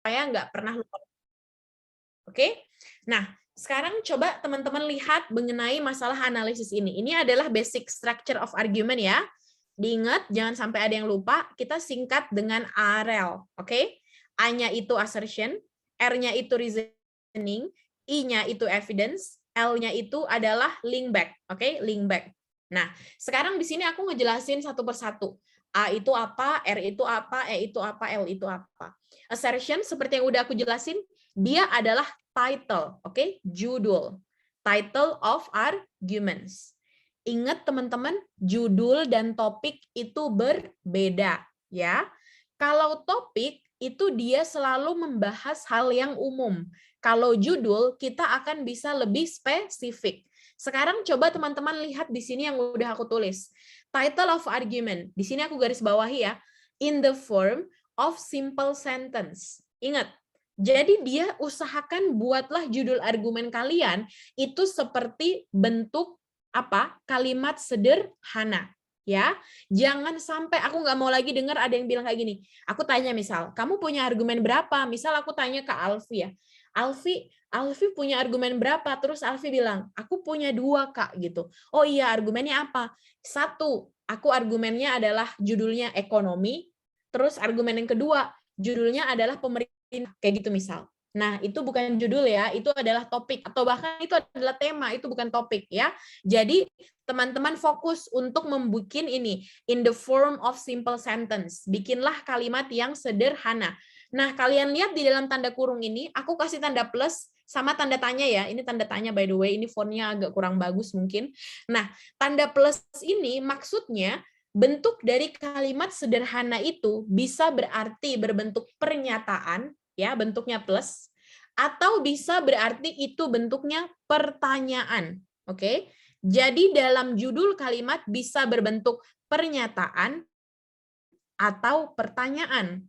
supaya nggak pernah lupa. Oke? Nah, sekarang coba teman-teman lihat mengenai masalah analisis ini. Ini adalah basic structure of argument ya. Diingat, jangan sampai ada yang lupa, kita singkat dengan ARL. Oke? A-nya itu assertion, R-nya itu reasoning, I-nya itu evidence, L-nya itu adalah link back. Oke? Link back. Nah, sekarang di sini aku ngejelasin satu persatu. A itu apa, R itu apa, E itu apa, L itu apa. Assertion, seperti yang udah aku jelasin, dia adalah title, oke? Judul. Title of arguments. Ingat teman-teman, judul dan topik itu berbeda, ya. Kalau topik itu dia selalu membahas hal yang umum. Kalau judul kita akan bisa lebih spesifik. Sekarang coba teman-teman lihat di sini yang udah aku tulis. Title of argument. Di sini aku garis bawahi ya. In the form of simple sentence. Ingat, jadi dia usahakan buatlah judul argumen kalian itu seperti bentuk apa? Kalimat sederhana. Ya, jangan sampai aku nggak mau lagi dengar ada yang bilang kayak gini. Aku tanya misal, kamu punya argumen berapa? Misal aku tanya ke Alfi ya. Alfi punya argumen berapa? Terus Alfi bilang, aku punya 2 Kak gitu. Oh iya, argumennya apa? 1, aku argumennya adalah judulnya ekonomi. Terus argumen yang kedua, judulnya adalah pemerintah. Kayak gitu misal. Nah, itu bukan judul ya, itu adalah topik. Atau bahkan itu adalah tema, itu bukan topik ya. Jadi, teman-teman fokus untuk membuat ini, in the form of simple sentence. Bikinlah kalimat yang sederhana. Nah, kalian lihat di dalam tanda kurung ini, aku kasih tanda plus sama tanda tanya ya. Ini tanda tanya by the way, ini fontnya agak kurang bagus mungkin. Nah, tanda plus ini maksudnya bentuk dari kalimat sederhana itu bisa berarti berbentuk pernyataan, ya, bentuknya plus, atau bisa berarti itu bentuknya pertanyaan. Oke? Jadi dalam judul kalimat bisa berbentuk pernyataan atau pertanyaan.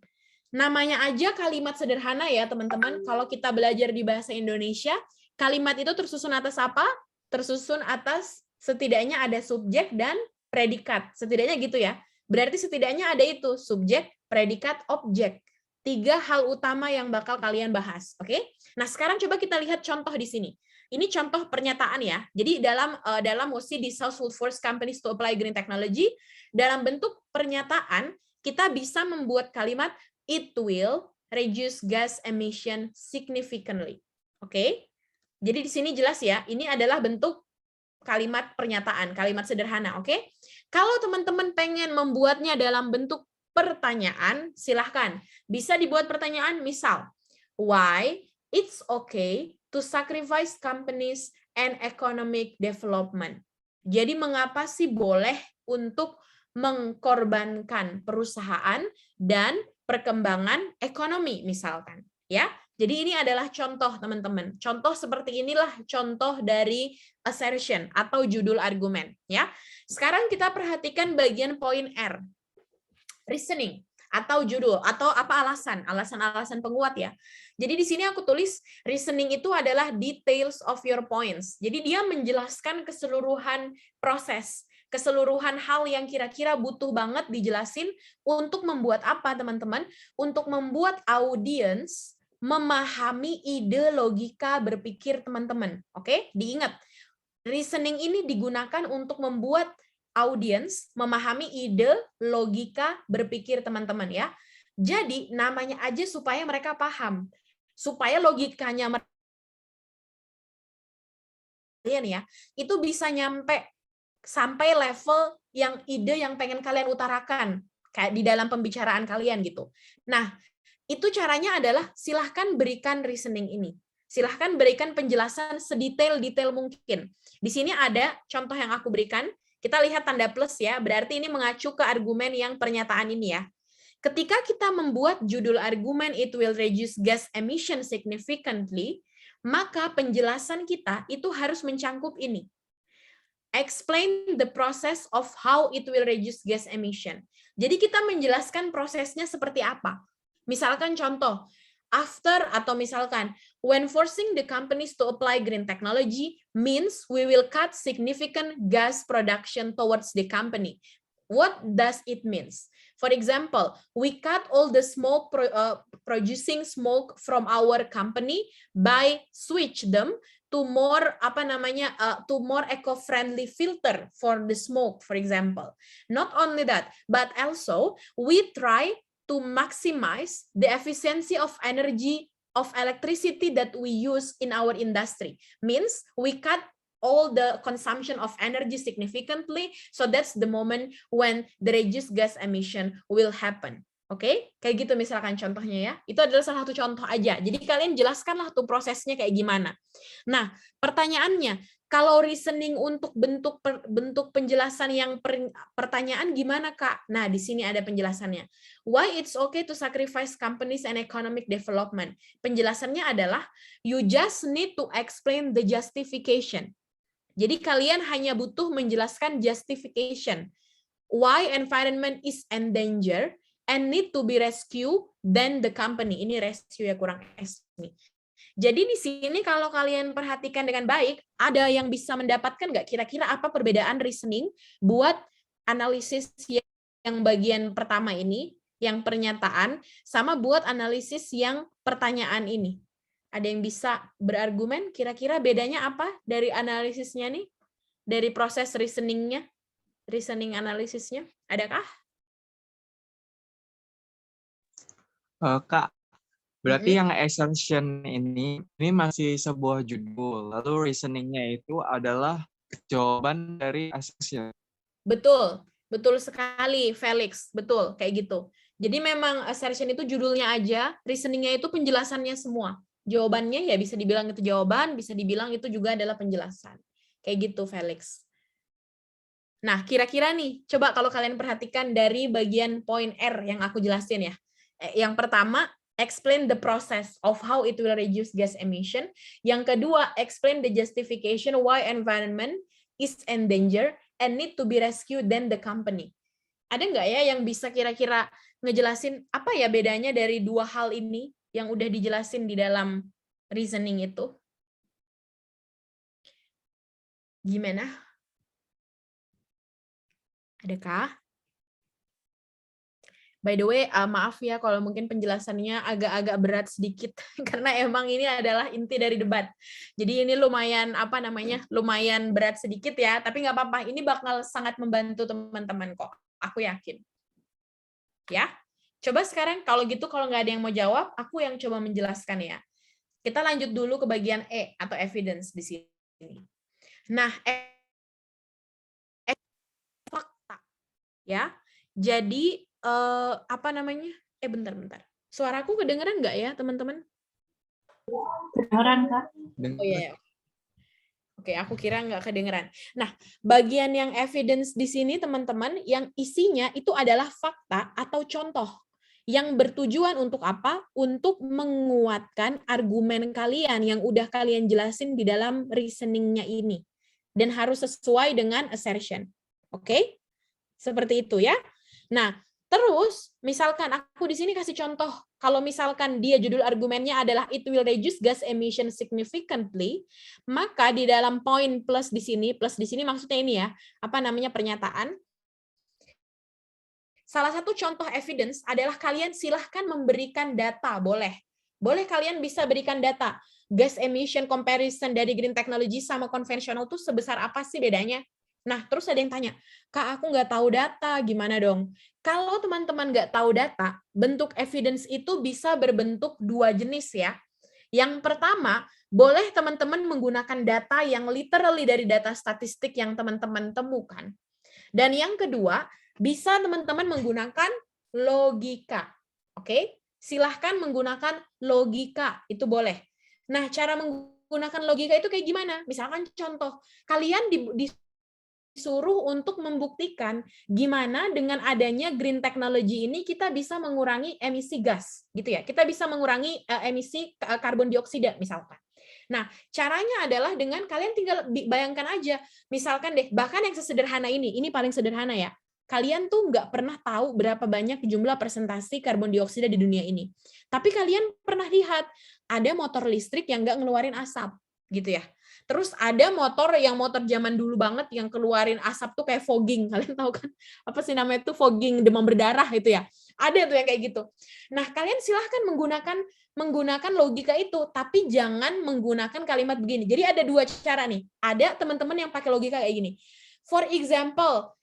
Namanya aja kalimat sederhana ya, teman-teman. Kalau kita belajar di bahasa Indonesia, kalimat itu tersusun atas apa? Tersusun atas setidaknya ada subjek dan predikat. Setidaknya gitu ya. Berarti setidaknya ada itu, subjek, predikat, objek. 3 hal utama yang bakal kalian bahas, oke? Nah, sekarang coba kita lihat contoh di sini. Ini contoh pernyataan ya. Jadi dalam mosi di South will force companies to apply green technology, dalam bentuk pernyataan kita bisa membuat kalimat it will reduce gas emission significantly. Oke? Jadi di sini jelas ya, ini adalah bentuk kalimat pernyataan, kalimat sederhana, oke? Kalau teman-teman pengen membuatnya dalam bentuk pertanyaan, silahkan. Bisa dibuat pertanyaan, misal, why it's okay to sacrifice companies and economic development. Jadi mengapa sih boleh untuk mengkorbankan perusahaan dan perkembangan ekonomi misalkan, ya. Jadi ini adalah contoh teman-teman. Contoh seperti inilah contoh dari assertion atau judul argumen, ya. Sekarang kita perhatikan bagian poin R. Reasoning atau judul atau apa alasan penguat ya. Jadi di sini aku tulis reasoning itu adalah details of your points. Jadi dia menjelaskan keseluruhan proses, keseluruhan hal yang kira-kira butuh banget dijelasin untuk membuat apa teman-teman? Untuk membuat audiens memahami ide logika berpikir teman-teman. Oke? Diingat, reasoning ini digunakan untuk membuat audiens memahami ide, logika, berpikir teman-teman ya. Jadi namanya aja supaya mereka paham. Supaya logikanya kalian ya, itu bisa nyampe sampai level yang ide yang pengen kalian utarakan kayak di dalam pembicaraan kalian gitu. Nah, itu caranya adalah silahkan berikan reasoning ini. Silahkan berikan penjelasan sedetail-detail mungkin. Di sini ada contoh yang aku berikan. Kita lihat tanda plus ya, berarti ini mengacu ke argumen yang pernyataan ini ya. Ketika kita membuat judul argumen it will reduce gas emission significantly, maka penjelasan kita itu harus mencangkup ini. Explain the process of how it will reduce gas emission. Jadi kita menjelaskan prosesnya seperti apa. Misalkan contoh, after atau misalkan when forcing the companies to apply green technology means we will cut significant gas production towards the company. What does it means? For example, we cut all the smoke producing smoke from our company by switch them to more to more eco-friendly filter for the smoke, for example. Not only that, but also we try to maximize the efficiency of energy of electricity that we use in our industry. Means we cut all the consumption of energy significantly, so that's the moment when the reduced gas emission will happen. Oke, kayak gitu misalkan contohnya ya. Itu adalah salah satu contoh aja. Jadi kalian jelaskanlah tuh prosesnya kayak gimana. Nah, pertanyaannya, kalau reasoning untuk bentuk penjelasan yang pertanyaan gimana, Kak? Nah, di sini ada penjelasannya. Why it's okay to sacrifice companies and economic development? Penjelasannya adalah you just need to explain the justification. Jadi kalian hanya butuh menjelaskan justification. Why environment is in danger and need to be rescued then the company. Ini rescue ya, kurang S nih. Jadi di sini kalau kalian perhatikan dengan baik, ada yang bisa mendapatkan nggak kira-kira apa perbedaan reasoning buat analisis yang bagian pertama ini, yang pernyataan, sama buat analisis yang pertanyaan ini? Ada yang bisa berargumen kira-kira bedanya apa dari analisisnya nih? Dari proses reasoningnya, reasoning analisisnya, adakah? Kak, berarti yang assumption ini masih sebuah judul, lalu reasoningnya itu adalah jawaban dari assumption. Betul, betul sekali Felix, betul kayak gitu. Jadi memang assertion itu judulnya aja, reasoningnya itu penjelasannya semua. Jawabannya ya bisa dibilang itu jawaban, bisa dibilang itu juga adalah penjelasan. Kayak gitu Felix. Nah, kira-kira nih, coba kalau kalian perhatikan dari bagian poin R yang aku jelasin ya. Yang pertama, explain the process of how it will reduce gas emission. Yang kedua, explain the justification why environment is in danger and need to be rescued then the company. Ada nggak ya yang bisa kira-kira ngejelasin apa ya bedanya dari dua hal ini yang udah dijelasin di dalam reasoning itu? Gimana? Adakah? By the way, maaf ya kalau mungkin penjelasannya agak-agak berat sedikit karena emang ini adalah inti dari debat. Jadi ini lumayan lumayan berat sedikit ya, tapi nggak apa-apa. Ini bakal sangat membantu teman-teman kok. Aku yakin. Ya. Coba sekarang kalau gitu kalau nggak ada yang mau jawab, aku yang coba menjelaskan ya. Kita lanjut dulu ke bagian E atau evidence di sini. Nah, fakta ya. Jadi bentar. Suaraku kedengeran nggak ya, teman-teman? Kedengeran, Kak. Oh iya. Oke, aku kira nggak kedengeran. Nah, bagian yang evidence di sini, teman-teman, yang isinya itu adalah fakta atau contoh yang bertujuan untuk apa? Untuk menguatkan argumen kalian yang udah kalian jelasin di dalam reasoningnya ini. Dan harus sesuai dengan assertion. Oke? Seperti itu ya. Nah, terus misalkan aku di sini kasih contoh, kalau misalkan dia judul argumennya adalah it will reduce gas emission significantly, maka di dalam poin plus di sini maksudnya ini ya, pernyataan. Salah satu contoh evidence adalah kalian silahkan memberikan data, boleh. Boleh kalian bisa berikan data. Gas emission comparison dari green technology sama konvensional tuh sebesar apa sih bedanya? Nah, terus ada yang tanya, Kak, aku nggak tahu data, gimana dong? Kalau teman-teman nggak tahu data, bentuk evidence itu bisa berbentuk dua jenis ya. Yang pertama, boleh teman-teman menggunakan data yang literally dari data statistik yang teman-teman temukan. Dan yang kedua, bisa teman-teman menggunakan logika. Oke? Silahkan menggunakan logika, itu boleh. Nah, cara menggunakan logika itu kayak gimana? Misalkan contoh, kalian disuruh untuk membuktikan gimana dengan adanya green technology ini kita bisa mengurangi emisi gas, gitu ya. Kita bisa mengurangi emisi karbon dioksida misalkan. Nah, caranya adalah dengan kalian tinggal bayangkan aja, misalkan deh, bahkan yang sesederhana ini paling sederhana ya. Kalian tuh nggak pernah tahu berapa banyak jumlah persentase karbon dioksida di dunia ini. Tapi kalian pernah lihat ada motor listrik yang nggak ngeluarin asap. gitu ya. Terus ada motor zaman dulu banget yang keluarin asap tuh kayak fogging. Kalian tahu kan? Apa sih namanya tuh fogging, demam berdarah itu ya. Ada tuh yang kayak gitu. Nah, kalian silahkan menggunakan logika itu, tapi jangan menggunakan kalimat begini. Jadi ada dua cara nih. Ada teman-teman yang pakai logika kayak gini. For example,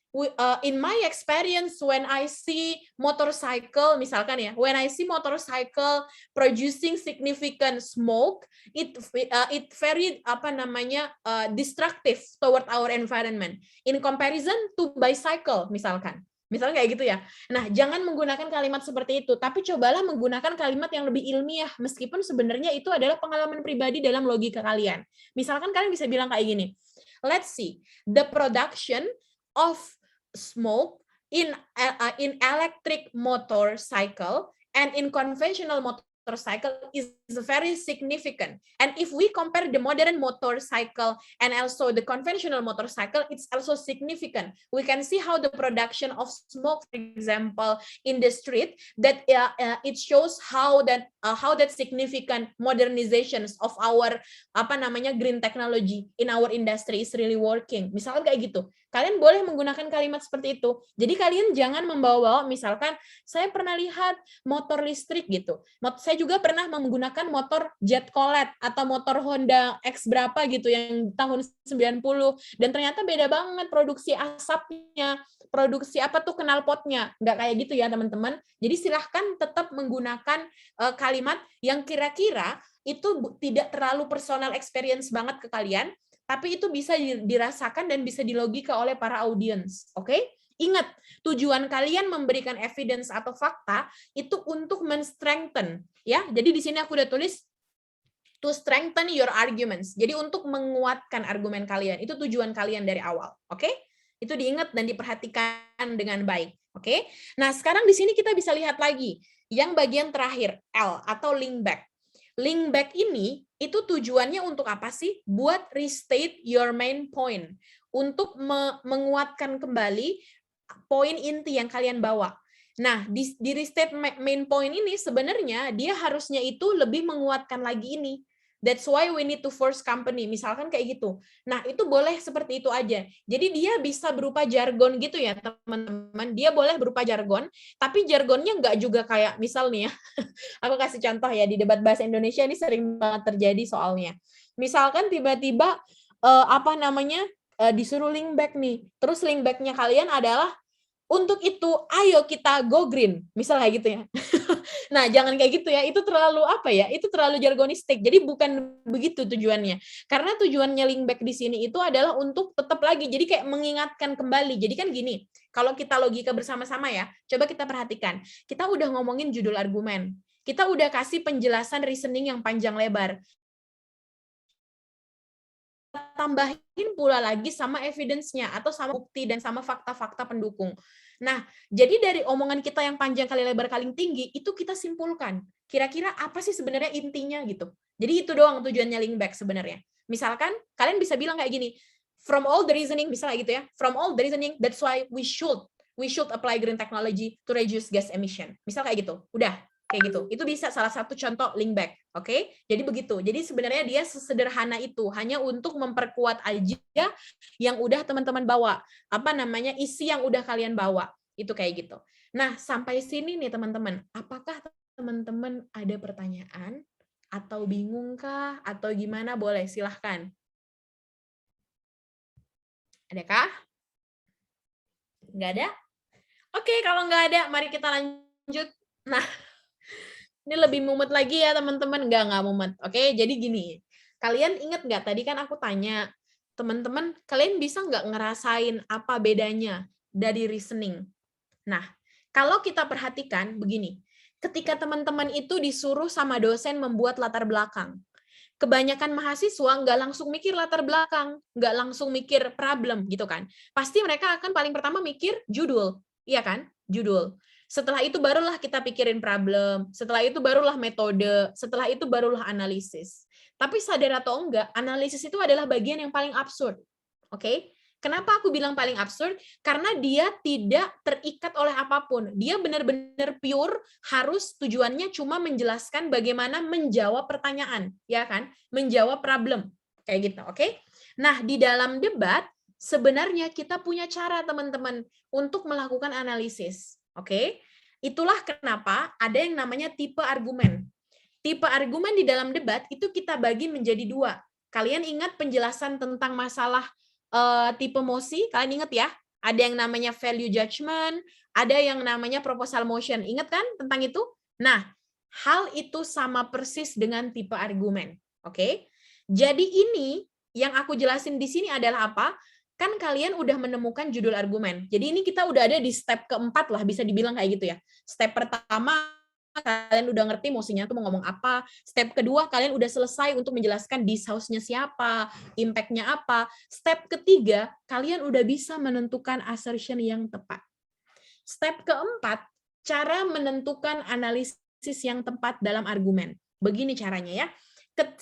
in my experience when I see motorcycle, misalkan ya, when I see motorcycle producing significant smoke, it very destructive toward our environment in comparison to bicycle, misalkan kayak gitu ya. Nah, jangan menggunakan kalimat seperti itu, tapi cobalah menggunakan kalimat yang lebih ilmiah, meskipun sebenarnya itu adalah pengalaman pribadi dalam logika kalian. Misalkan kalian bisa bilang kayak gini, let's see, the production of smoke in electric motorcycle and in conventional motorcycle is very significant. And if we compare the modern motorcycle and also the conventional motorcycle, it's also significant. We can see how the production of smoke, for example, in the street, that it shows how that significant modernizations of our green technology in our industry is really working. Misalkan kayak gitu. Kalian boleh menggunakan kalimat seperti itu. Jadi kalian jangan membawa-bawa, misalkan saya pernah lihat motor listrik gitu. Saya juga pernah menggunakan motor Jet Colet atau motor Honda X berapa gitu yang tahun 90 dan ternyata beda banget produksi asapnya, produksi knalpotnya. Nggak kayak gitu ya, teman-teman. Jadi silahkan tetap menggunakan kalimat yang kira-kira itu tidak terlalu personal experience banget ke kalian, tapi itu bisa dirasakan dan bisa dilogika oleh para audiens. Oke? Ingat, tujuan kalian memberikan evidence atau fakta itu untuk men-strengthen, ya. Jadi di sini aku udah tulis to strengthen your arguments. Jadi untuk menguatkan argumen kalian, itu tujuan kalian dari awal. Oke? Itu diingat dan diperhatikan dengan baik. Oke? Nah, sekarang di sini kita bisa lihat lagi yang bagian terakhir, L atau link back. Link back ini itu tujuannya untuk apa sih? Buat restate your main point. Untuk menguatkan kembali poin inti yang kalian bawa. Nah, di restate main point ini sebenarnya dia harusnya itu lebih menguatkan lagi ini. That's why we need to force company. Misalkan kayak gitu. Nah, itu boleh seperti itu aja. Jadi dia bisa berupa jargon gitu ya, teman-teman. Dia boleh berupa jargon, tapi jargonnya nggak juga kayak, misal nih ya, aku kasih contoh ya, di debat bahasa Indonesia ini sering banget terjadi soalnya. Misalkan tiba-tiba disuruh link back nih. Terus link back-nya kalian adalah untuk itu ayo kita go green, misalnya gitu ya. Nah, jangan kayak gitu ya. Itu terlalu Itu terlalu jargonistik. Jadi bukan begitu tujuannya. Karena tujuannya link back di sini itu adalah untuk tetap lagi. Jadi kayak mengingatkan kembali. Jadi kan gini, kalau kita logika bersama-sama ya, coba kita perhatikan. Kita udah ngomongin judul argumen. Kita udah kasih penjelasan reasoning yang panjang lebar. Tambahin pula lagi sama evidence-nya atau sama bukti dan sama fakta-fakta pendukung. Nah, jadi dari omongan kita yang panjang kali lebar kali tinggi, itu kita simpulkan. Kira-kira apa sih sebenarnya intinya gitu. Jadi itu doang tujuannya link back sebenarnya. Misalkan, kalian bisa bilang kayak gini, from all the reasoning, misalnya gitu ya, from all the reasoning, that's why we should apply green technology to reduce gas emission. Misal kayak gitu, udah. Kayak gitu. Itu bisa salah satu contoh link back. Oke? Jadi begitu. Jadi sebenarnya dia sesederhana itu. Hanya untuk memperkuat aja yang udah teman-teman bawa. Isi yang udah kalian bawa. Itu kayak gitu. Nah, sampai sini nih teman-teman. Apakah teman-teman ada pertanyaan? Atau bingung kah? Atau gimana? Boleh, silahkan. Adakah? Nggak ada? Oke, kalau nggak ada, mari kita lanjut. Nah, ini lebih mumet lagi ya teman-teman, nggak mumet. Oke, jadi gini, kalian ingat nggak tadi kan aku tanya, teman-teman, kalian bisa nggak ngerasain apa bedanya dari reasoning? Nah, kalau kita perhatikan begini, ketika teman-teman itu disuruh sama dosen membuat latar belakang, kebanyakan mahasiswa nggak langsung mikir latar belakang, nggak langsung mikir problem gitu kan. Pasti mereka akan paling pertama mikir judul, iya kan? Judul. Setelah itu barulah kita pikirin problem, setelah itu barulah metode, setelah itu barulah analisis. Tapi sadar atau enggak, analisis itu adalah bagian yang paling absurd. Oke? Kenapa aku bilang paling absurd? Karena dia tidak terikat oleh apapun. Dia benar-benar pure, harus tujuannya cuma menjelaskan bagaimana menjawab pertanyaan, ya kan? Menjawab problem. Kayak gitu, oke? Nah, di dalam debat, sebenarnya kita punya cara, teman-teman, untuk melakukan analisis, oke? Itulah kenapa ada yang namanya tipe argumen. Tipe argumen di dalam debat itu kita bagi menjadi 2. Kalian ingat penjelasan tentang masalah tipe mosi? Kalian ingat ya? Ada yang namanya value judgment, ada yang namanya proposal motion. Ingat kan tentang itu? Nah, hal itu sama persis dengan tipe argumen. Oke? Jadi ini yang aku jelasin di sini adalah apa? Kan kalian udah menemukan judul argumen. Jadi ini kita udah ada di step keempat lah, bisa dibilang kayak gitu ya. Step pertama, kalian udah ngerti mosinya tuh mau ngomong apa. Step kedua, kalian udah selesai untuk menjelaskan dishouse-nya siapa, impact-nya apa. Step ketiga, kalian udah bisa menentukan assertion yang tepat. Step keempat, cara menentukan analisis yang tepat dalam argumen. Begini caranya ya.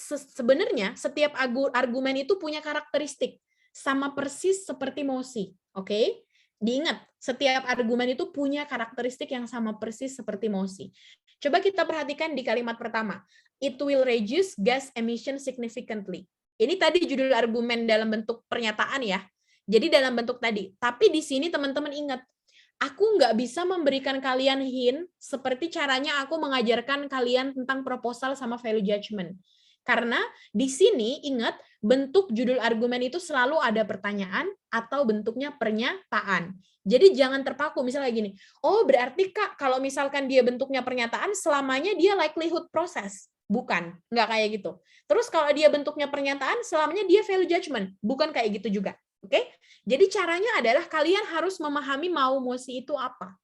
Sebenarnya setiap argumen itu punya karakteristik sama persis seperti mosi. Oke? Diingat, setiap argumen itu punya karakteristik yang sama persis seperti mosi. Coba kita perhatikan di kalimat pertama. It will reduce gas emission significantly. Ini tadi judul argumen dalam bentuk pernyataan ya. Jadi dalam bentuk tadi. Tapi di sini teman-teman ingat, aku nggak bisa memberikan kalian hint seperti caranya aku mengajarkan kalian tentang proposal sama value judgment. Karena di sini ingat, bentuk judul argumen itu selalu ada pertanyaan atau bentuknya pernyataan. Jadi jangan terpaku, misalnya gini, oh berarti Kak, kalau misalkan dia bentuknya pernyataan, selamanya dia likelihood proses. Bukan, nggak kayak gitu. Terus kalau dia bentuknya pernyataan, selamanya dia value judgment. Bukan kayak gitu juga. Oke? Jadi caranya adalah kalian harus memahami mau mosi itu apa.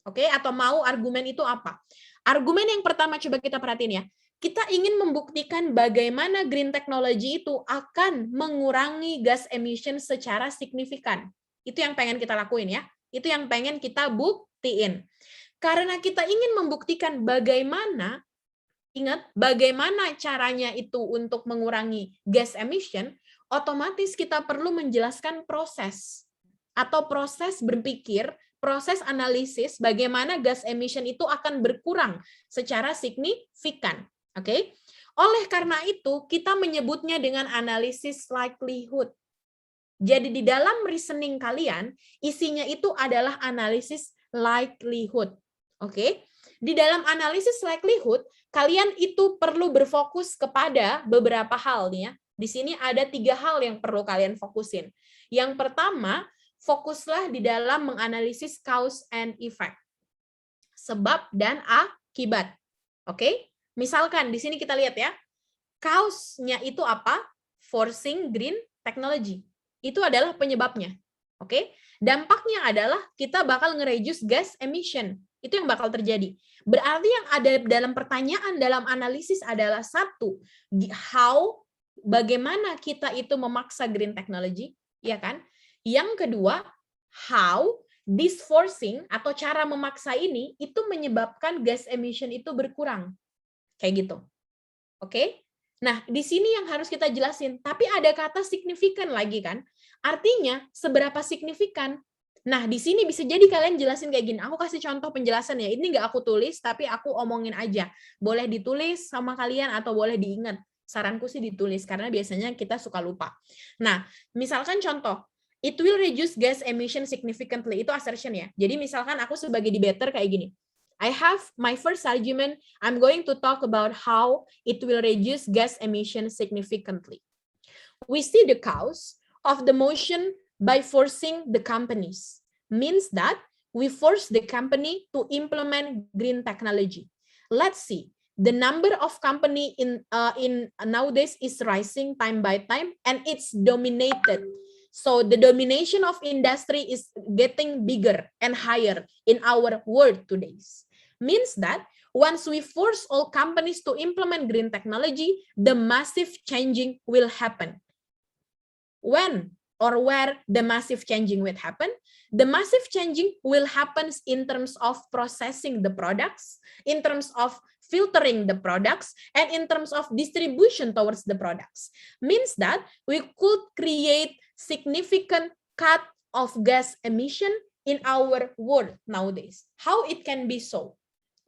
Oke? Atau mau argumen itu apa. Argumen yang pertama coba kita perhatiin ya. Kita ingin membuktikan bagaimana green technology itu akan mengurangi gas emission secara signifikan. Itu yang pengen kita lakuin ya. Itu yang pengen kita buktiin. Karena kita ingin membuktikan bagaimana, ingat, bagaimana caranya itu untuk mengurangi gas emission, otomatis kita perlu menjelaskan proses atau proses berpikir, proses analisis bagaimana gas emission itu akan berkurang secara signifikan. Oke? Oleh karena itu, kita menyebutnya dengan analisis likelihood. Jadi di dalam reasoning kalian, isinya itu adalah analisis likelihood. Oke? Di dalam analisis likelihood, kalian itu perlu berfokus kepada beberapa hal nih ya. Di sini ada 3 hal yang perlu kalian fokusin. Yang pertama, fokuslah di dalam menganalisis cause and effect. Sebab dan akibat. Oke? Misalkan di sini kita lihat ya, cause-nya itu apa? Forcing green technology. Itu adalah penyebabnya. Oke? Dampaknya adalah kita bakal nge-reduce gas emission. Itu yang bakal terjadi. Berarti yang ada dalam pertanyaan dalam analisis adalah satu, how, bagaimana kita itu memaksa green technology, ya kan? Yang kedua, how this forcing atau cara memaksa ini itu menyebabkan gas emission itu berkurang. Kayak gitu. Oke? Nah, di sini yang harus kita jelasin. Tapi ada kata signifikan lagi kan? Artinya, seberapa signifikan? Nah, di sini bisa jadi kalian jelasin kayak gini. Aku kasih contoh penjelasan ya. Ini nggak aku tulis, tapi aku omongin aja. Boleh ditulis sama kalian atau boleh diingat. Saranku sih ditulis, karena biasanya kita suka lupa. Nah, misalkan contoh. It will reduce gas emission significantly. Itu assertion ya. Jadi misalkan aku sebagai debater kayak gini. I have my first argument. I'm going to talk about how it will reduce gas emissions significantly. We see the cause of the motion by forcing the companies. Means that we force the company to implement green technology. Let's see. The number of company in nowadays is rising time by time, and it's dominated. So the domination of industry is getting bigger and higher in our world today. Means that once we force all companies to implement green technology, the massive changing will happen. When or where the massive changing will happen? The massive changing will happen in terms of processing the products, in terms of filtering the products, and in terms of distribution towards the products. Means that we could create significant cut of gas emission in our world nowadays. How it can be so?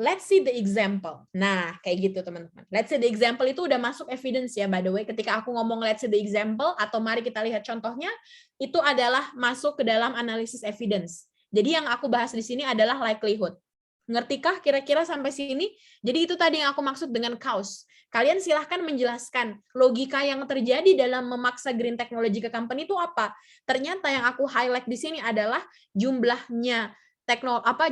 let's see the example. Nah, kayak gitu teman-teman. Let's see the example itu udah masuk evidence ya, by the way. Ketika aku ngomong let's see the example, atau mari kita lihat contohnya, itu adalah masuk ke dalam analisis evidence. Jadi yang aku bahas di sini adalah likelihood. Ngertikah kira-kira sampai sini? Jadi itu tadi yang aku maksud dengan cause. Kalian silahkan menjelaskan logika yang terjadi dalam memaksa green technology ke company itu apa. Ternyata yang aku highlight di sini adalah jumlahnya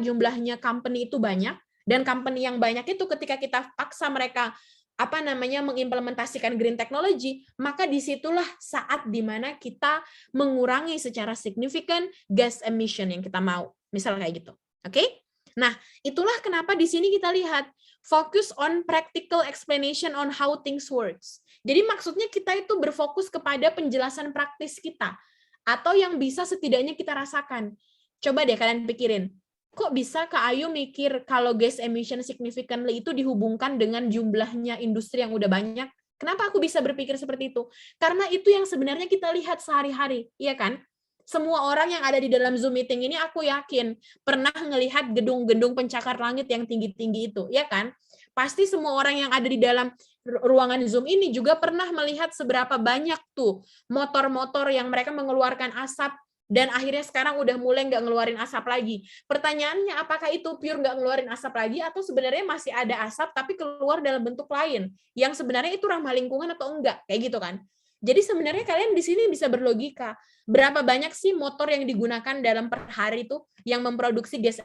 jumlahnya company itu banyak, dan company yang banyak itu ketika kita paksa mereka mengimplementasikan green technology, maka disitulah saat dimana kita mengurangi secara signifikan gas emission yang kita mau. Misal kayak gitu. Oke? Nah, itulah kenapa di sini kita lihat focus on practical explanation on how things works. Jadi maksudnya kita itu berfokus kepada penjelasan praktis kita atau yang bisa setidaknya kita rasakan. Coba deh kalian pikirin, kok bisa Kak Ayu mikir kalau gas emission significantly itu dihubungkan dengan jumlahnya industri yang udah banyak? Kenapa aku bisa berpikir seperti itu? Karena itu yang sebenarnya kita lihat sehari-hari, iya kan? Semua orang yang ada di dalam Zoom meeting ini aku yakin pernah ngelihat gedung-gedung pencakar langit yang tinggi-tinggi itu, ya kan? Pasti semua orang yang ada di dalam ruangan Zoom ini juga pernah melihat seberapa banyak tuh motor-motor yang mereka mengeluarkan asap dan akhirnya sekarang udah mulai nggak ngeluarin asap lagi. Pertanyaannya, apakah itu pure nggak ngeluarin asap lagi atau sebenarnya masih ada asap tapi keluar dalam bentuk lain yang sebenarnya itu ramah lingkungan atau enggak? Kayak gitu kan? Jadi sebenarnya kalian di sini bisa berlogika. Berapa banyak sih motor yang digunakan dalam per hari itu yang memproduksi gas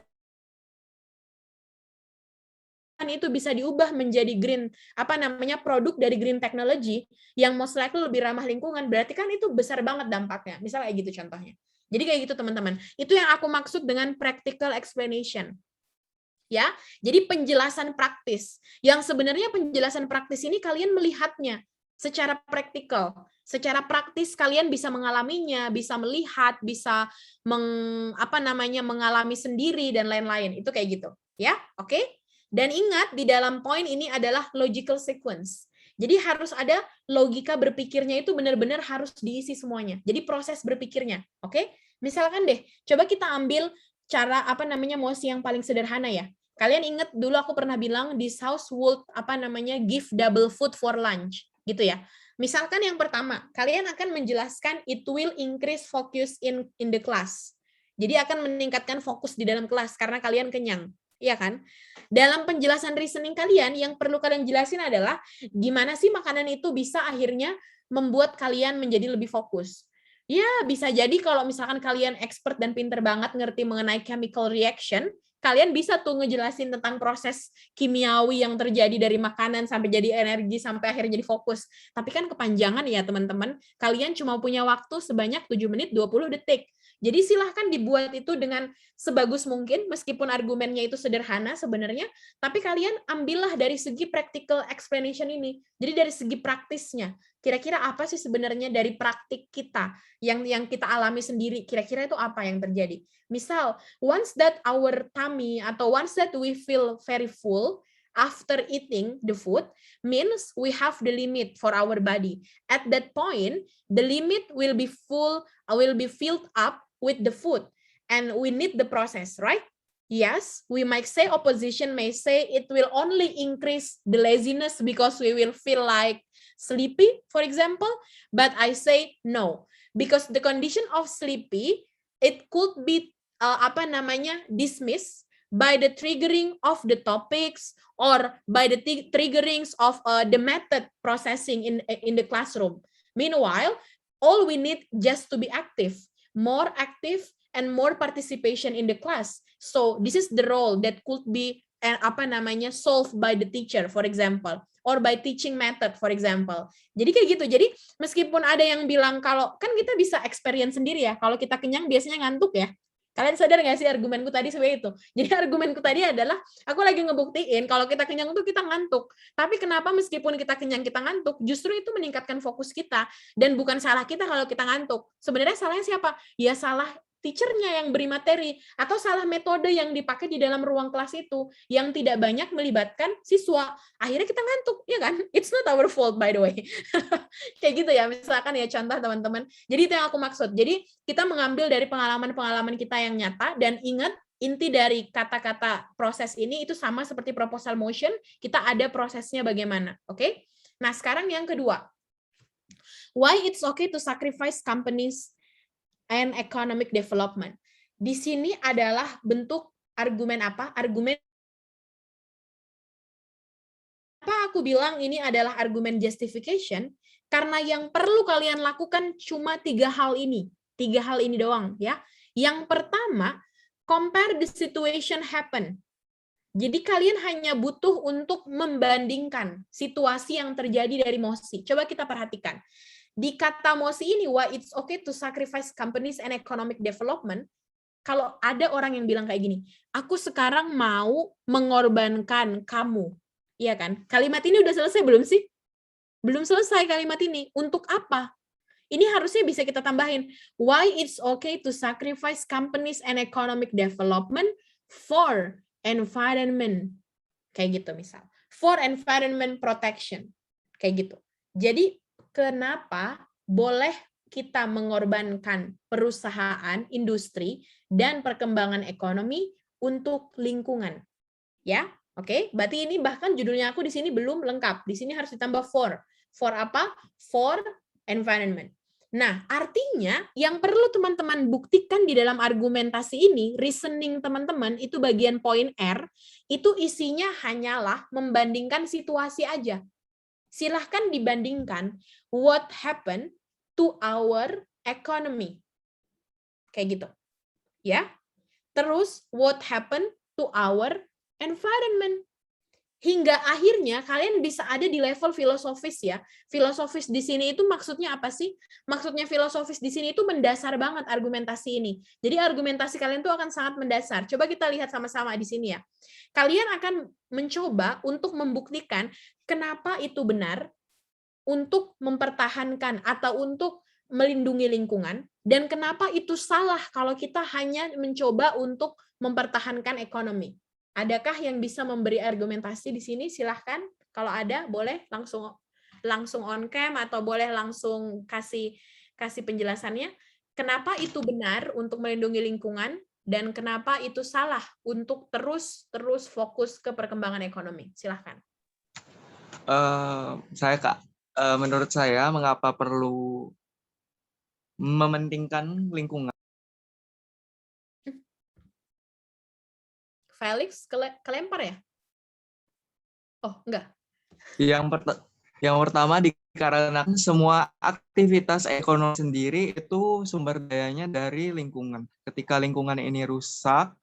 itu bisa diubah menjadi green produk dari green technology yang most likely lebih ramah lingkungan, berarti kan itu besar banget dampaknya. Misalnya kayak gitu contohnya. Jadi kayak gitu teman-teman. Itu yang aku maksud dengan practical explanation. Ya. Jadi penjelasan praktis. Yang sebenarnya penjelasan praktis ini kalian melihatnya secara praktikal. Secara praktis kalian bisa mengalaminya, bisa melihat, bisa mengalami sendiri dan lain-lain. Itu kayak gitu, ya. Oke? Dan ingat di dalam poin ini adalah logical sequence. Jadi harus ada logika berpikirnya itu benar-benar harus diisi semuanya. Jadi proses berpikirnya, oke? Misalkan deh, coba kita ambil cara mosi yang paling sederhana ya. Kalian ingat dulu aku pernah bilang this house would give double food for lunch, gitu ya. Misalkan yang pertama, kalian akan menjelaskan it will increase focus in the class. Jadi akan meningkatkan fokus di dalam kelas karena kalian kenyang. Iya kan? Dalam penjelasan reasoning kalian, yang perlu kalian jelasin adalah gimana sih makanan itu bisa akhirnya membuat kalian menjadi lebih fokus. Ya, bisa jadi kalau misalkan kalian expert dan pinter banget ngerti mengenai chemical reaction, kalian bisa tuh ngejelasin tentang proses kimiawi yang terjadi dari makanan sampai jadi energi, sampai akhirnya jadi fokus. Tapi kan kepanjangan ya teman-teman, kalian cuma punya waktu sebanyak 7 menit 20 detik. Jadi silahkan dibuat itu dengan sebagus mungkin, meskipun argumennya itu sederhana sebenarnya, tapi kalian ambillah dari segi practical explanation ini. Jadi dari segi praktisnya, kira-kira apa sih sebenarnya dari praktik kita yang kita alami sendiri, kira-kira itu apa yang terjadi. Misal, once that our tummy atau once that we feel very full, after eating the food means we have the limit for our body. At that point, the limit will be filled up with the food, and we need the process, right? Yes, we might say, opposition may say it will only increase the laziness because we will feel like sleepy, for example, but I say no, because the condition of sleepy, it could be dismissed by the triggering of the topics or by the triggerings of the method processing in the classroom. Meanwhile, all we need just to be active, more active and more participation in the class. So this is the role that could be solved by the teacher, for example, or by teaching method, for example. Jadi kayak gitu. Jadi meskipun ada yang bilang kalau kan kita bisa experience sendiri ya, kalau kita kenyang biasanya ngantuk ya. Kalian sadar nggak sih argumenku tadi seperti itu? Jadi argumenku tadi adalah, aku lagi ngebuktiin kalau kita kenyang tuh kita ngantuk. Tapi kenapa meskipun kita kenyang kita ngantuk, justru itu meningkatkan fokus kita. Dan bukan salah kita kalau kita ngantuk. Sebenarnya salahnya siapa? Ya salah teachernya yang beri materi, atau salah metode yang dipakai di dalam ruang kelas itu, yang tidak banyak melibatkan siswa. Akhirnya kita ngantuk, ya kan? It's not our fault, by the way. Kayak gitu ya, misalkan ya contoh teman-teman. Jadi itu yang aku maksud. Jadi kita mengambil dari pengalaman-pengalaman kita yang nyata, dan ingat, inti dari kata-kata proses ini itu sama seperti proposal motion, kita ada prosesnya bagaimana, oke? Nah, sekarang yang kedua. Why it's okay to sacrifice companies and economic development. Di sini adalah bentuk argumen apa? Argumen apa aku bilang ini adalah argumen justification? Karena yang perlu kalian lakukan cuma 3 hal ini. 3 hal ini doang ya. Yang pertama, compare the situation happen. Jadi kalian hanya butuh untuk membandingkan situasi yang terjadi dari Mosi. Coba kita perhatikan. Di kata Mosi ini, why it's okay to sacrifice companies and economic development, kalau ada orang yang bilang kayak gini, aku sekarang mau mengorbankan kamu. Iya kan? Kalimat ini udah selesai belum sih? Belum selesai kalimat ini. Untuk apa? Ini harusnya bisa kita tambahin. Why it's okay to sacrifice companies and economic development for environment. Kayak gitu misal. For environment protection. Kayak gitu. Jadi kenapa boleh kita mengorbankan perusahaan, industri, dan perkembangan ekonomi untuk lingkungan? Ya, oke. Berarti ini bahkan judulnya aku di sini belum lengkap. Di sini harus ditambah for. For apa? For environment. Nah, artinya yang perlu teman-teman buktikan di dalam argumentasi ini, reasoning teman-teman, itu bagian poin R, itu isinya hanyalah membandingkan situasi aja. Silahkan dibandingkan what happened to our economy. Kayak gitu. Ya. Terus what happened to our environment. Hingga akhirnya kalian bisa ada di level filosofis ya. Filosofis di sini itu maksudnya apa sih? Maksudnya filosofis di sini itu mendasar banget argumentasi ini. Jadi argumentasi kalian tuh akan sangat mendasar. Coba kita lihat sama-sama di sini ya. Kalian akan mencoba untuk membuktikan kenapa itu benar untuk mempertahankan atau untuk melindungi lingkungan, dan kenapa itu salah kalau kita hanya mencoba untuk mempertahankan ekonomi. Adakah yang bisa memberi argumentasi di sini? Silahkan. Kalau ada, boleh langsung on cam atau boleh langsung kasih penjelasannya. Kenapa itu benar untuk melindungi lingkungan dan kenapa itu salah untuk terus fokus ke perkembangan ekonomi? Silahkan. Saya Kak, menurut saya mengapa perlu mementingkan lingkungan? Felix kelempar ya? Oh, enggak. Yang pertama dikarenakan semua aktivitas ekonomi sendiri itu sumber dayanya dari lingkungan. Ketika lingkungan ini rusak,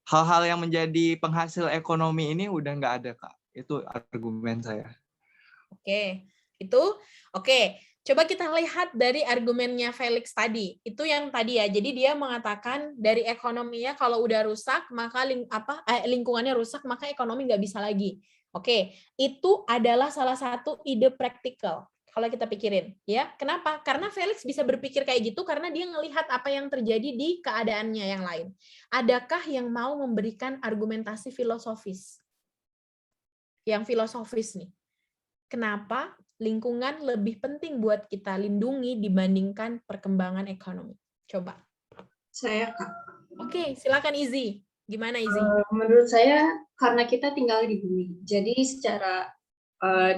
hal-hal yang menjadi penghasil ekonomi ini udah nggak ada, Kak. Itu argumen saya. Oke, itu oke. Coba kita lihat dari argumennya Felix tadi. Itu yang tadi ya. Jadi dia mengatakan dari ekonominya kalau udah rusak, maka lingkungannya rusak, maka ekonomi nggak bisa lagi. Oke, itu adalah salah satu ide praktikal. Kalau kita pikirin, ya. Kenapa? Karena Felix bisa berpikir kayak gitu karena dia ngelihat apa yang terjadi di keadaannya yang lain. Adakah yang mau memberikan argumentasi filosofis? Yang filosofis nih. Kenapa lingkungan lebih penting buat kita lindungi dibandingkan perkembangan ekonomi? Coba. Saya, Kak. Oke, silakan Izzy. Gimana Izzy? Menurut saya karena kita tinggal di bumi. Jadi secara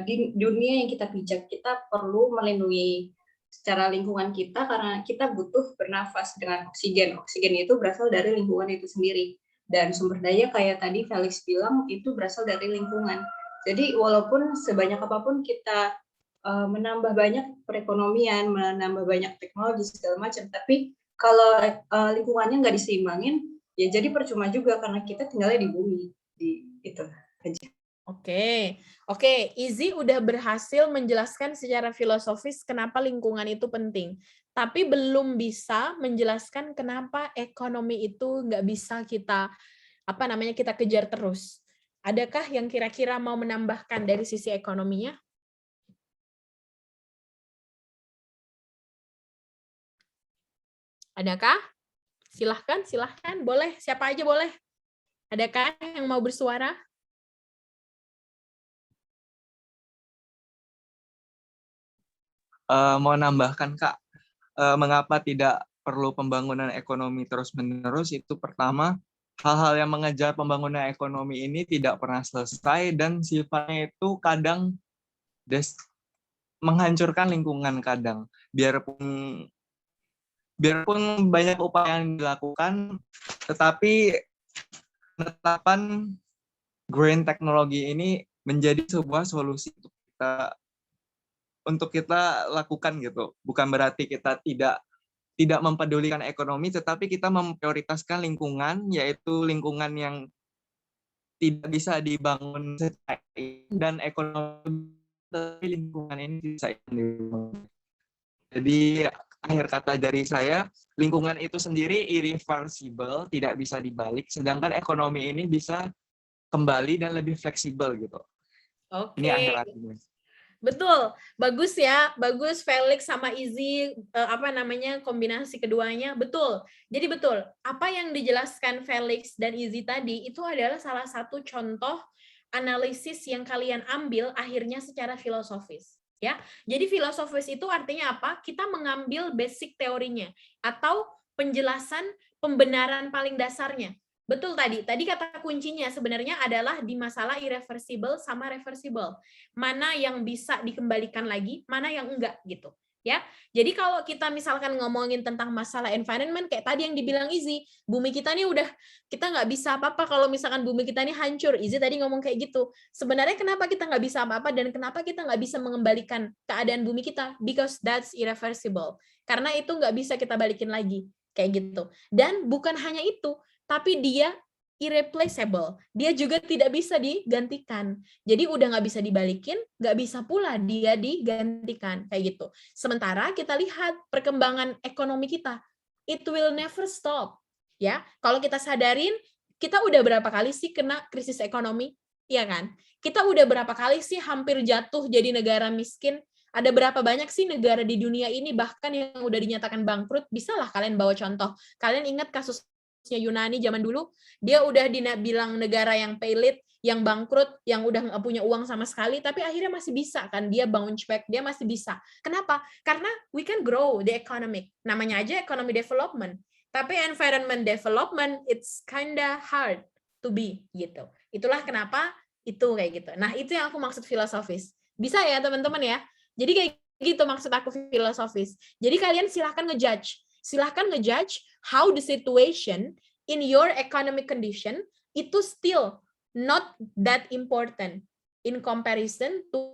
di dunia yang kita pijak, kita perlu melindungi secara lingkungan kita karena kita butuh bernafas dengan oksigen. Oksigen itu berasal dari lingkungan itu sendiri. Dan sumber daya kayak tadi Felix bilang itu berasal dari lingkungan. Jadi walaupun sebanyak apapun kita menambah banyak perekonomian, menambah banyak teknologi segala macam, tapi kalau lingkungannya nggak diseimbangin, ya jadi percuma juga karena kita tinggalnya di bumi. Itu aja. Oke, Izzy udah berhasil menjelaskan secara filosofis kenapa lingkungan itu penting, tapi belum bisa menjelaskan kenapa ekonomi itu nggak bisa kita kita kejar terus. Adakah yang kira-kira mau menambahkan dari sisi ekonominya? Adakah? Silahkan. Boleh, siapa aja boleh. Adakah yang mau bersuara? Mau nambahkan, Kak, mengapa tidak perlu pembangunan ekonomi terus-menerus? Itu pertama, hal-hal yang mengejar pembangunan ekonomi ini tidak pernah selesai dan sifatnya itu kadang menghancurkan lingkungan kadang. Biarpun banyak upaya yang dilakukan, tetapi penetapan green teknologi ini menjadi sebuah solusi untuk kita lakukan gitu. Bukan berarti kita tidak mempedulikan ekonomi, tetapi kita memprioritaskan lingkungan, yaitu lingkungan yang tidak bisa dibangun secara dan ekonomi, tapi lingkungan ini bisa dibangun. Jadi akhir kata dari saya, lingkungan itu sendiri irreversible, tidak bisa dibalik, sedangkan ekonomi ini bisa kembali dan lebih fleksibel gitu. Ini Oke. akhir artinya. Betul, bagus ya, bagus Felix sama Izzy, kombinasi keduanya, betul. Jadi betul, apa yang dijelaskan Felix dan Izzy tadi, itu adalah salah satu contoh analisis yang kalian ambil akhirnya secara filosofis. Ya, jadi filosofis itu artinya apa? Kita mengambil basic teorinya, atau penjelasan pembenaran paling dasarnya. Betul tadi kata kuncinya sebenarnya adalah di masalah irreversible sama reversible. Mana yang bisa dikembalikan lagi, mana yang enggak gitu. Ya. Jadi kalau kita misalkan ngomongin tentang masalah environment kayak tadi yang dibilang Izzy, bumi kita nih udah kita nggak bisa apa-apa kalau misalkan bumi kita ini hancur. Izzy tadi ngomong kayak gitu. Sebenarnya kenapa kita nggak bisa apa-apa dan kenapa kita nggak bisa mengembalikan keadaan bumi kita? Because that's irreversible. Karena itu nggak bisa kita balikin lagi kayak gitu. Dan bukan hanya itu, tapi dia irreplaceable. Dia juga tidak bisa digantikan. Jadi udah nggak bisa dibalikin, nggak bisa pula dia digantikan kayak gitu. Sementara kita lihat perkembangan ekonomi kita, it will never stop. Ya, kalau kita sadarin, kita udah berapa kali sih kena krisis ekonomi, iya kan? Kita udah berapa kali sih hampir jatuh jadi negara miskin? Ada berapa banyak sih negara di dunia ini bahkan yang udah dinyatakan bangkrut? Bisalah kalian bawa contoh. Kalian ingat kasus Yunani zaman dulu, dia udah dibilang negara yang pailit, yang bangkrut, yang udah nggak punya uang sama sekali, tapi akhirnya masih bisa kan, dia bounce back, dia masih bisa. Kenapa? Karena we can grow the economic. Namanya aja economy development. Tapi environment development, it's kinda hard to be gitu. Itulah kenapa itu kayak gitu. Nah, itu yang aku maksud filosofis. Bisa ya teman-teman ya? Jadi kayak gitu maksud aku filosofis. Jadi kalian silahkan ngejudge. Silahkan ngejudge how the situation in your economic condition itu still not that important in comparison to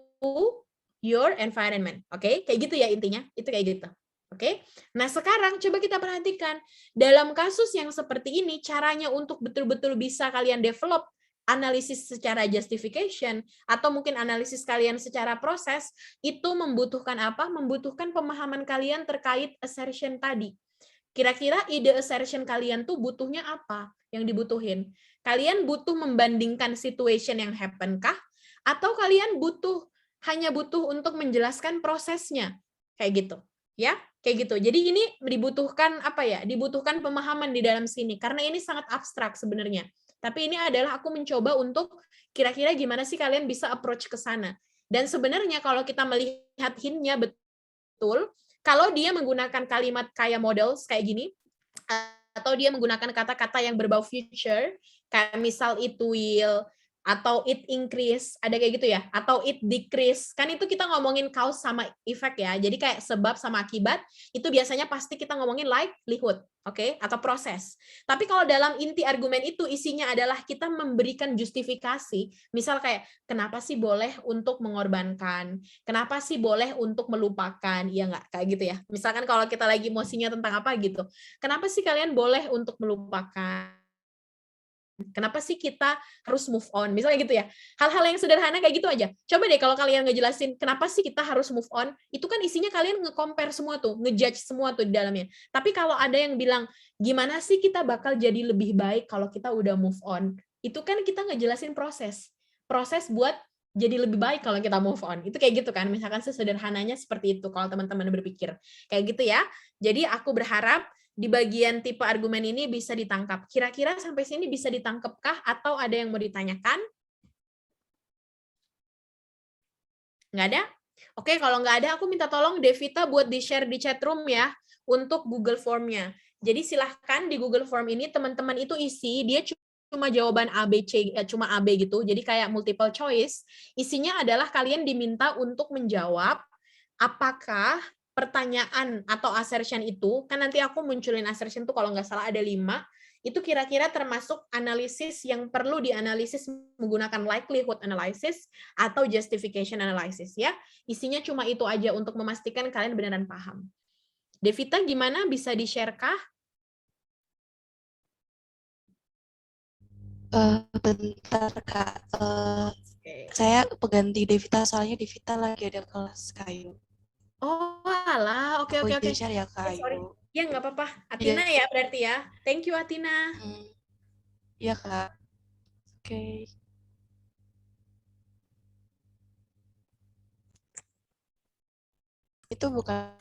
your environment. Oke, kayak gitu ya intinya. Itu kayak gitu. Oke. Nah, sekarang coba kita perhatikan dalam kasus yang seperti ini caranya untuk betul-betul bisa kalian develop analisis secara justification atau mungkin analisis kalian secara proses itu membutuhkan apa? Membutuhkan pemahaman kalian terkait assertion tadi. Kira-kira ide assertion kalian tuh butuhnya apa yang dibutuhin? Kalian butuh membandingkan situation yang happen kah? Atau kalian hanya butuh untuk menjelaskan prosesnya? Kayak gitu. Ya, kayak gitu. Jadi ini dibutuhkan apa ya? Dibutuhkan pemahaman di dalam sini karena ini sangat abstrak sebenarnya. Tapi ini adalah aku mencoba untuk kira-kira gimana sih kalian bisa approach ke sana. Dan sebenarnya kalau kita melihat hint-nya betul, kalau dia menggunakan kalimat kayak models kayak gini, atau dia menggunakan kata-kata yang berbau future, kayak misal it will, atau it increase, ada kayak gitu ya, atau it decrease, kan itu kita ngomongin cause sama effect ya, jadi kayak sebab sama akibat, itu biasanya pasti kita ngomongin likelihood, oke, atau proses. Tapi kalau dalam inti argumen itu isinya adalah kita memberikan justifikasi, misal kayak, kenapa sih boleh untuk mengorbankan, kenapa sih boleh untuk melupakan, ya nggak, kayak gitu ya. Misalkan kalau kita lagi emosinya tentang apa gitu, kenapa sih kalian boleh untuk melupakan, kenapa sih kita harus move on? Misalnya gitu ya. Hal-hal yang sederhana kayak gitu aja. Coba deh kalau kalian ngejelasin kenapa sih kita harus move on, itu kan isinya kalian nge-compare semua tuh, ngejudge semua tuh di dalamnya. Tapi kalau ada yang bilang, gimana sih kita bakal jadi lebih baik kalau kita udah move on? Itu kan kita ngejelasin proses. Proses buat jadi lebih baik kalau kita move on. Itu kayak gitu kan. Misalkan sesederhananya seperti itu kalau teman-teman berpikir. Kayak gitu ya. Jadi aku berharap di bagian tipe argumen ini bisa ditangkap. Kira-kira sampai sini bisa ditangkapkah atau ada yang mau ditanyakan? Nggak ada? Oke, kalau nggak ada, aku minta tolong Devita buat di-share di chat room ya, untuk Google Form-nya. Jadi silahkan di Google Form ini teman-teman itu isi, dia cuma jawaban A, B, C, cuma A, B gitu. Jadi kayak multiple choice. Isinya adalah kalian diminta untuk menjawab apakah pertanyaan atau assertion itu, kan nanti aku munculin assertion tuh kalau nggak salah ada 5, itu kira-kira termasuk analisis yang perlu dianalisis menggunakan likelihood analysis atau justification analysis ya. Isinya cuma itu aja untuk memastikan kalian beneran paham. Devita gimana, bisa di-share kah? Bentar Kak, Oke. saya pengganti Devita soalnya Devita lagi ada kelas kayu. Oh, alah. Oke, Aku oke, oke. izin share ya Kak Sorry. Ayu. Ya, nggak apa-apa. Iya. Atina ya berarti ya. Thank you, Atina. Iya Kak. Oke. Itu bukan